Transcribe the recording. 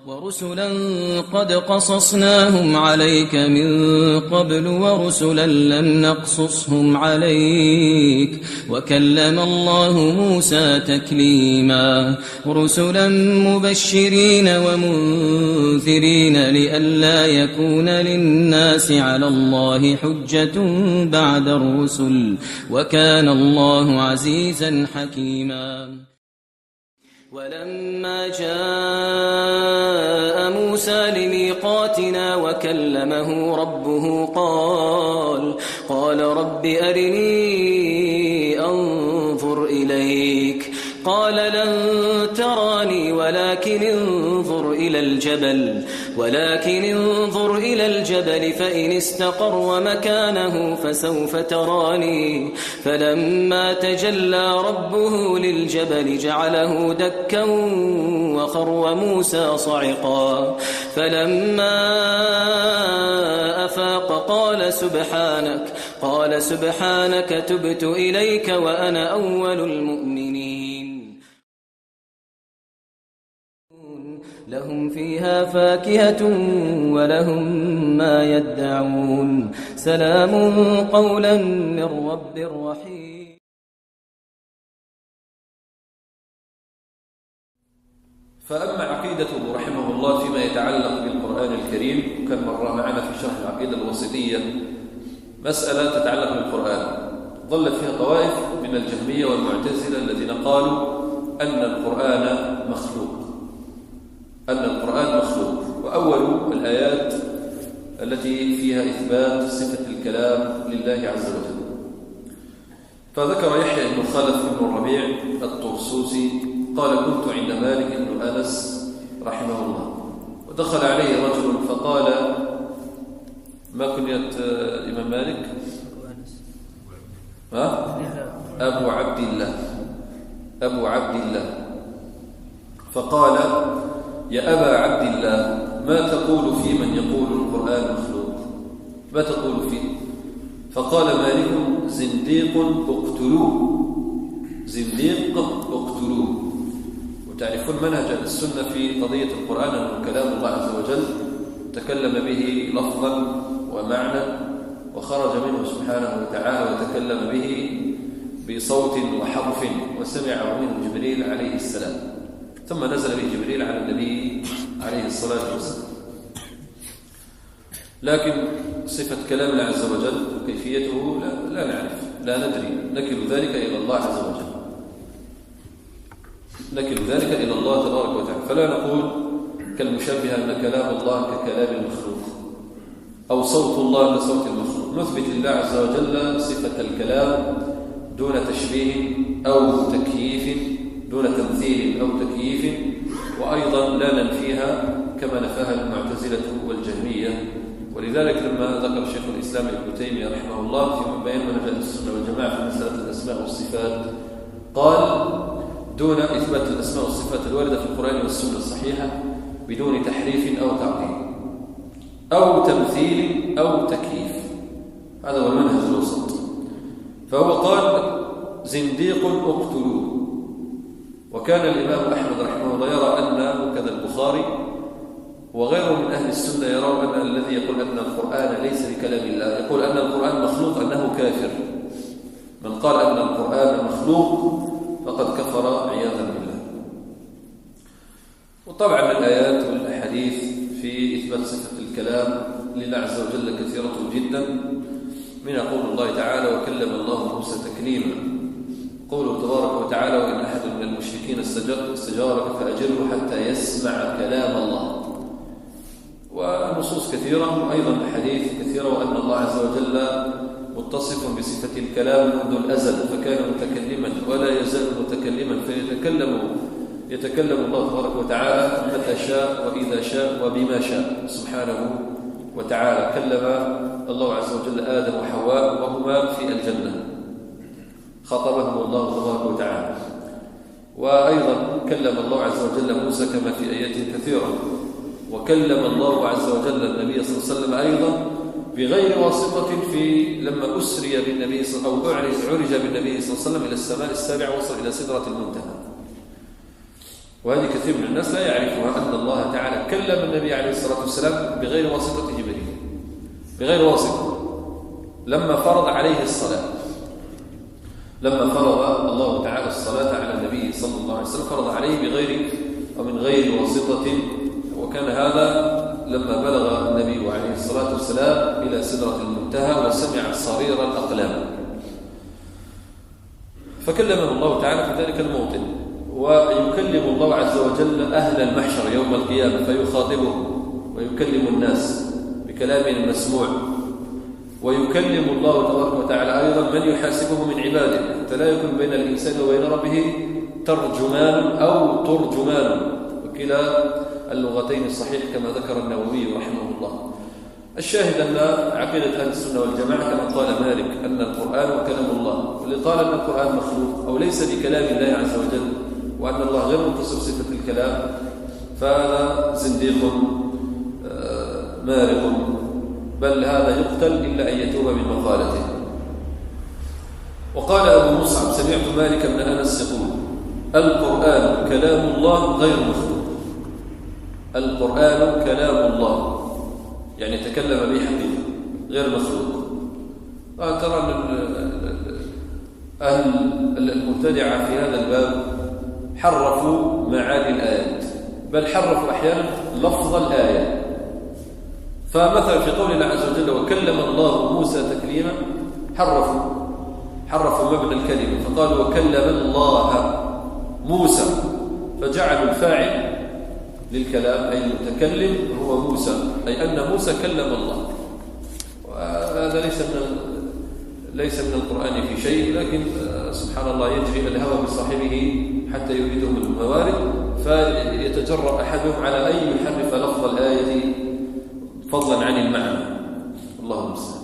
ورسلا قد قصصناهم عليك من قبل ورسلا لم نقصصهم عليك وكلم الله موسى تكليما رسلا مبشرين ومنذرين لئلا يكون للناس على الله حجة بعد الرسل وكان الله عزيزا حكيما ولما جاء موسى لميقاتنا وكلمه ربه قال رب أرني أنظر إليك قال لن تراني ولكن انظر إلى الجبل فإن استقر مكانه فسوف تراني فلما تجلى ربه للجبل جعله دكا وخر موسى صعقا فلما أفاق قال سبحانك تبت إليك وأنا أول المؤمنين لهم فيها فاكهة ولهم ما يدعون سلام قولا من رب رحيم. فأما عقيدته رحمه الله فيما يتعلق بالقرآن الكريم كان مر معنا في شرح العقيدة الوسطية مسألة تتعلق بالقرآن ظلت فيها طوائف من الجهمية والمعتزلة الذين قالوا أن القرآن مخلوق وأول الآيات التي فيها إثبات صفة الكلام لله عز وجل. فذكر يحيى بن خلف بن الربيع الطرسوسي قال كنت عند مالك بن أنس رحمه الله ودخل عليه رجل فقال ما كنية الإمام مالك؟ أبو عبد الله فقال يا أبا عبد الله ما تقول في من يقول القرآن مخلوق؟ ما تقول فيه؟ فقال مالك زنديق اقتلوه. وتعرفون منهج السنة في قضية القرآن أنه كلام الله عز وجل تكلم به لفظا ومعنى وخرج منه سبحانه وتعالى وتكلم به بصوت وحرف وسمعه منه جبريل عليه السلام ثم نزل به جبريل على النبي عليه الصلاة والسلام. لكن صفة كلام الله عز وجل وكيفيته لا نعرف لا ندري نكل ذلك إلى الله عز وجل تبارك وتعالى. فلا نقول كالمشبهة أن كلام الله ككلام المخلوق أو صوت الله كصوت المخلوق. نثبت الله عز وجل صفة الكلام دون تشبيه أو تكييف دون تمثيل أو تكييف وأيضا لا ننفيها كما نفاها المعتزلة والجهمية. ولذلك لما ذكر شيخ الإسلام ابن تيمية رحمه الله في بيان منهج السنة والجماعة في مسألة الأسماء والصفات قال دون إثبات الأسماء والصفات الواردة في القرآن والسنة الصحيحة بدون تحريف أو تعطيل أو تمثيل أو تكييف. هذا هو المنهج الوسط. فهو قال زنديق اقتلوه. وكان الإمام أحمد رحمه الله يرى أن كذا البخاري وغيره من أهل السنة يرون أن الذي يقول أن القرآن ليس بكلام الله يقول أن القرآن مخلوق أنه كافر. من قال أن القرآن مخلوق فقد كفر عياذا بالله. وطبعا الآيات والأحاديث في إثبات صفة الكلام لله عز وجل كثيرة جدا من قول الله تعالى وكلم الله موسى تكليما قوله تبارك وتعالى وإن أحد من المشركين استجارك فأجره حتى يسمع كلام الله. ونصوص كثيرة وأيضا أحاديث كثيرة وأن الله عز وجل متصف بصفة الكلام منذ الأزل فكان متكلما ولا يزال متكلما يتكلم الله تبارك وتعالى متى شاء وإذا شاء وبما شاء سبحانه وتعالى. كلم الله عز وجل آدم وحواء وهما في الجنة خطبهم الله تبارك وتعالى. وأيضا كلم الله عز وجل موسى كما في آيات كثيرة. وكلم الله عز وجل النبي صلى الله عليه وسلم أيضا بغير واسطة لما أسري بالنبي أو عرج بالنبي صلى الله عليه وسلم إلى السماء السابعة وصل إلى سدرة المنتهى. وهذه كثير من الناس لا يعرفها، أن الله تعالى كلم النبي عليه الصلاة والسلام بغير واسطة جبريل، بغير واسطة، لما فرض عليه الصلاة، لما فرض الله تعالى الصلاة على النبي صلى الله عليه وسلم فرض عليه بغير أو من غير واسطة. وكان هذا لما بلغ النبي عليه الصلاة والسلام إلى سدرة المنتهى وسمع صرير الأقلام، فكلمه الله تعالى في ذلك الموطن. ويكلم الله عز وجل أهل المحشر يوم القيامة فيخاطبهم ويكلم الناس بكلام مسموع، ويكلم الله تبارك وتعالى أيضا من يحاسبه من عباده، حتى لا يكون بين الإنسان وبين ربه ترجمان أو ترجمان، وكلا اللغتين الصحيح كما ذكر النووي رحمه الله. الشاهد أن عقيدة أهل السنة والجماعة كما قال مالك أن القرآن كلام الله، واللي قال أن القرآن مخلوق أو ليس بكلام الله عز وجل وأن الله غير متصف صفة الكلام فهذا زنديق مارق، بل هذا يقتل إلا أن يتوب من مقالته. وقال أبو مصعب: سمعت مالك بن أنس يقول: القرآن كلام الله غير مخلوق. القرآن كلام الله يعني تكلم به حقيقة غير مخلوق. ترى أهل المبتدعة في هذا الباب حرفوا معاني الآيات، بل حرفوا أحيانا لفظ الآية. فمثلا في قول الله عز وجل: وكلم الله موسى تكليما، حرفوا مبنى الكلمة فقالوا: وكلم الله موسى، فجعلوا الفاعل للكلام أي المتكلم هو موسى، أي أن موسى كلم الله. وهذا ليس من القرآن في شيء، لكن سبحان الله يجري الهوى بصاحبه حتى يريدهم الموارد، فيتجرأ أحدهم على أن يحرف لفظ الآية فضلا عن المعنى. الله المستعان.